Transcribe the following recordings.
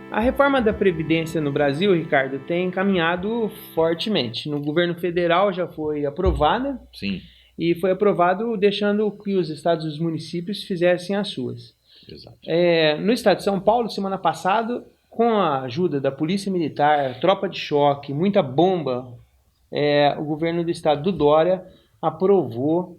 A reforma da Previdência no Brasil, Ricardo, tem caminhado fortemente. No governo federal já foi aprovada Sim, e foi aprovado deixando que os estados e os municípios fizessem as suas. exato. No estado de São Paulo, semana passada, com a ajuda da Polícia Militar, tropa de choque, muita bomba, o governo do estado do Dória aprovou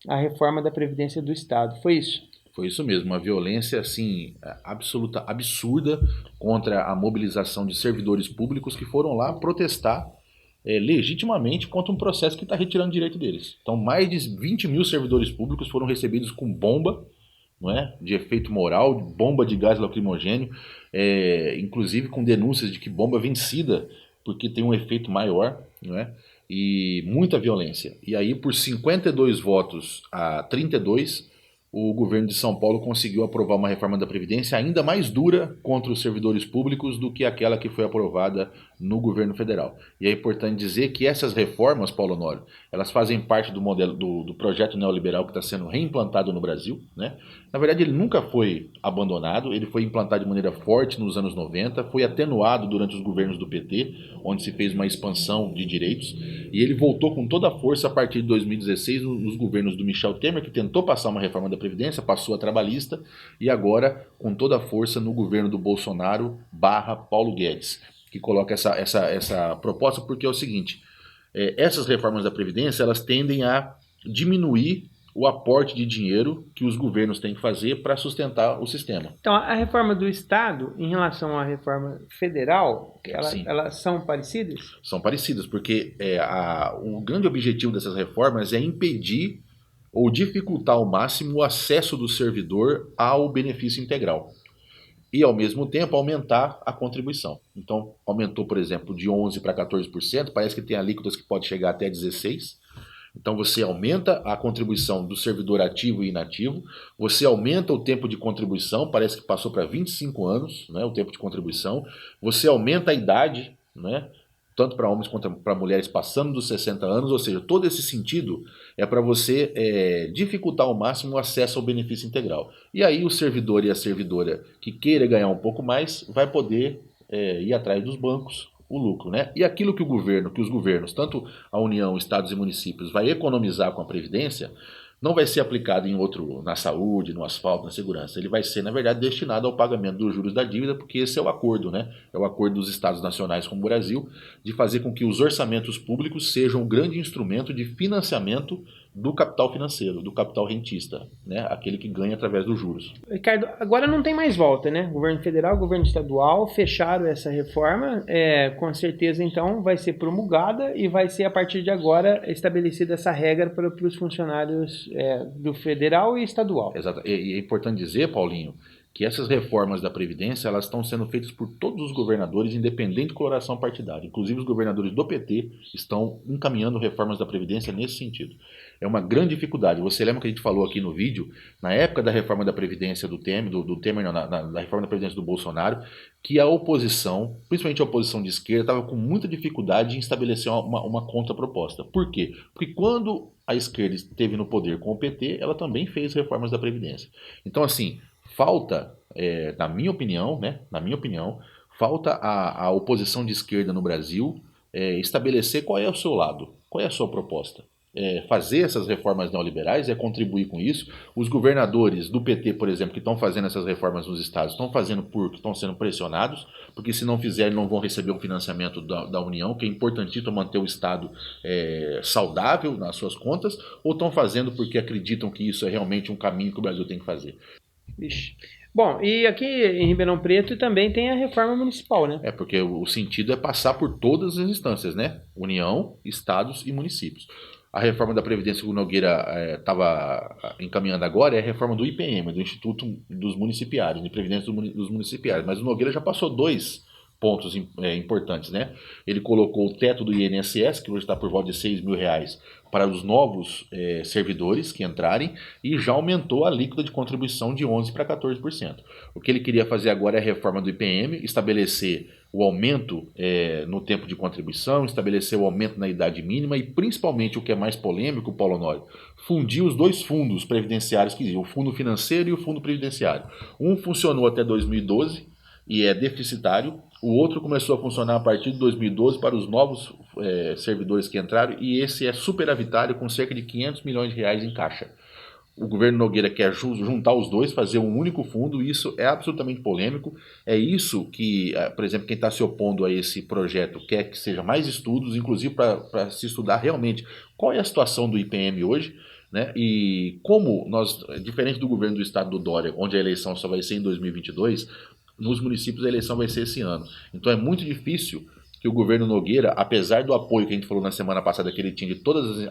a reforma da Previdência do estado. Foi isso? Foi isso mesmo, uma violência assim absoluta, absurda contra a mobilização de servidores públicos que foram lá protestar legitimamente contra um processo que está retirando direito deles. Então, mais de 20 mil servidores públicos foram recebidos com bomba, não é, de efeito moral, bomba de gás lacrimogênio, inclusive com denúncias de que bomba vencida porque tem um efeito maior, não é? E muita violência. E aí, por 52 votos a 32, o governo de São Paulo conseguiu aprovar uma reforma da Previdência ainda mais dura contra os servidores públicos do que aquela que foi aprovada no governo federal. E é importante dizer que essas reformas, Paulo Honório, elas fazem parte do modelo do projeto neoliberal que está sendo reimplantado no Brasil, né? Na verdade, ele nunca foi abandonado, ele foi implantado de maneira forte nos anos 90, foi atenuado durante os governos do PT, onde se fez uma expansão de direitos, e ele voltou com toda a força a partir de 2016 nos governos do Michel Temer, que tentou passar uma reforma da Previdência, passou a trabalhista, e agora com toda a força no governo do Bolsonaro barra Paulo Guedes, que coloca essa proposta porque é o seguinte, essas reformas da Previdência elas tendem a diminuir o aporte de dinheiro que os governos têm que fazer para sustentar o sistema. Então, a reforma do Estado, em relação à reforma federal, Sim, elas são parecidas? são parecidas, porque o grande objetivo dessas reformas é impedir ou dificultar ao máximo o acesso do servidor ao benefício integral. E, ao mesmo tempo, aumentar a contribuição. Então, aumentou, por exemplo, de 11% para 14%, parece que tem alíquotas que pode chegar até 16%. Então você aumenta a contribuição do servidor ativo e inativo, você aumenta o tempo de contribuição, parece que passou para 25 anos, né, o tempo de contribuição, você aumenta a idade, né, tanto para homens quanto para mulheres passando dos 60 anos, ou seja, todo esse sentido é para você dificultar ao máximo o acesso ao benefício integral. E aí o servidor e a servidora que queira ganhar um pouco mais vai poder ir atrás dos bancos o lucro, né? E aquilo que os governos, tanto a União, estados e municípios, vai economizar com a previdência, não vai ser aplicado em outro, na saúde, no asfalto, na segurança. Ele vai ser, na verdade, destinado ao pagamento dos juros da dívida, porque esse é o acordo, né? É o acordo dos estados nacionais com o Brasil de fazer com que os orçamentos públicos sejam um grande instrumento de financiamento do capital financeiro, do capital rentista, né? Aquele que ganha através dos juros. Ricardo, agora não tem mais volta, né? Governo federal, governo estadual fecharam essa reforma. Com certeza, então, vai ser promulgada e vai ser, a partir de agora, estabelecida essa regra para os funcionários do federal e estadual. Exato. E é importante dizer, Paulinho, que essas reformas da Previdência elas estão sendo feitas por todos os governadores, independente de coloração partidária. Inclusive os governadores do PT estão encaminhando reformas da Previdência nesse sentido. É uma grande dificuldade. Você lembra que a gente falou aqui no vídeo, na época da reforma da Previdência do Temer, do Temer não, da reforma da Previdência do Bolsonaro, que a oposição, principalmente a oposição de esquerda, estava com muita dificuldade em estabelecer uma contraproposta. Por quê? Porque quando a esquerda esteve no poder com o PT, ela também fez reformas da Previdência. Então, assim, falta, na minha opinião, né, falta a oposição de esquerda no Brasil estabelecer qual é o seu lado, qual é a sua proposta. Fazer essas reformas neoliberais, contribuir com isso. Os governadores do PT, por exemplo, que estão fazendo essas reformas nos estados, estão fazendo porque estão sendo pressionados, porque se não fizerem não vão receber o financiamento da União, que é importantíssimo manter o Estado saudável nas suas contas, ou estão fazendo porque acreditam que isso é realmente um caminho que o Brasil tem que fazer. Vixe. Bom, e aqui em Ribeirão Preto também tem a reforma municipal, né? Porque o sentido é passar por todas as instâncias, né? União, estados e municípios. A reforma da Previdência que o Nogueira estava encaminhando agora é a reforma do IPM, do Instituto dos Municipários, de Previdência dos Municipários. Mas o Nogueira já passou dois pontos importantes, né? Ele colocou o teto do INSS, que hoje está por volta de R$6.000, para os novos servidores que entrarem, e já aumentou a alíquota de contribuição de 11% para 14%. O que ele queria fazer agora é a reforma do IPM, estabelecer o aumento no tempo de contribuição, estabelecer o aumento na idade mínima e, principalmente, o que é mais polêmico, Paulo Honório, fundir os dois fundos previdenciários que existem, o fundo financeiro e o fundo previdenciário. Um funcionou até 2012, e é deficitário. O outro começou a funcionar a partir de 2012 para os novos servidores que entraram, e esse é superavitário com cerca de 500 milhões de reais em caixa. O governo Nogueira quer juntar os dois, fazer um único fundo, e isso é absolutamente polêmico. É isso que, por exemplo, quem está se opondo a esse projeto quer que seja mais estudos, inclusive para se estudar realmente qual é a situação do IPM hoje, né? E como nós, diferente do governo do estado do Dória, onde a eleição só vai ser em 2022, nos municípios a eleição vai ser esse ano. Então é muito difícil que o governo Nogueira, apesar do apoio que a gente falou na semana passada que ele tinha de todas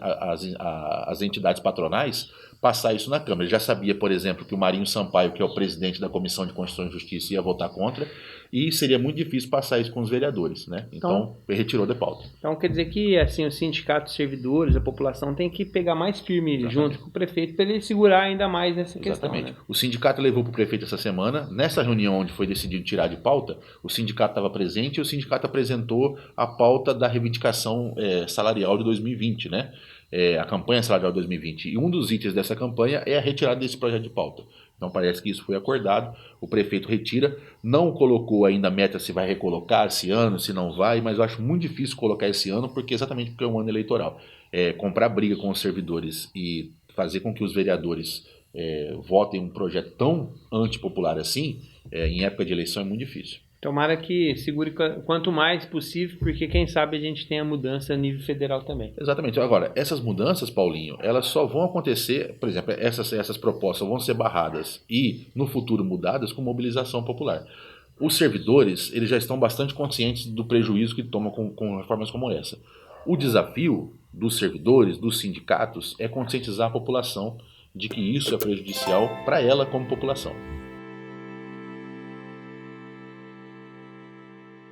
as entidades patronais, passar isso na Câmara. Ele já sabia, por exemplo, que o Marinho Sampaio, que é o presidente da Comissão de Constituição e Justiça, ia votar contra, e seria muito difícil passar isso com os vereadores, né? Então ele retirou da pauta. Então quer dizer que assim, os sindicatos, os servidores, a população tem que pegar mais firme junto com o prefeito para ele segurar ainda mais nessa questão. Né? O sindicato levou para o prefeito essa semana. Nessa reunião onde foi decidido tirar de pauta, o sindicato estava presente e o sindicato apresentou a pauta da reivindicação salarial de 2020, né? A campanha salarial de 2020. E um dos itens dessa campanha é a retirada desse projeto de pauta. Então parece que isso foi acordado, o prefeito retira, não colocou ainda a meta se vai recolocar esse ano, se não vai, mas eu acho muito difícil colocar esse ano, exatamente porque é um ano eleitoral. Comprar briga com os servidores e fazer com que os vereadores votem um projeto tão antipopular assim, em época de eleição é muito difícil. Tomara que segure quanto mais possível, porque quem sabe a gente tem a mudança a nível federal também. Exatamente. Agora, essas mudanças, Paulinho, elas só vão acontecer, por exemplo, essas propostas vão ser barradas e, no futuro, mudadas com mobilização popular. Os servidores, eles já estão bastante conscientes do prejuízo que tomam com reformas como essa. O desafio dos servidores, dos sindicatos, é conscientizar a população de que isso é prejudicial para ela como população.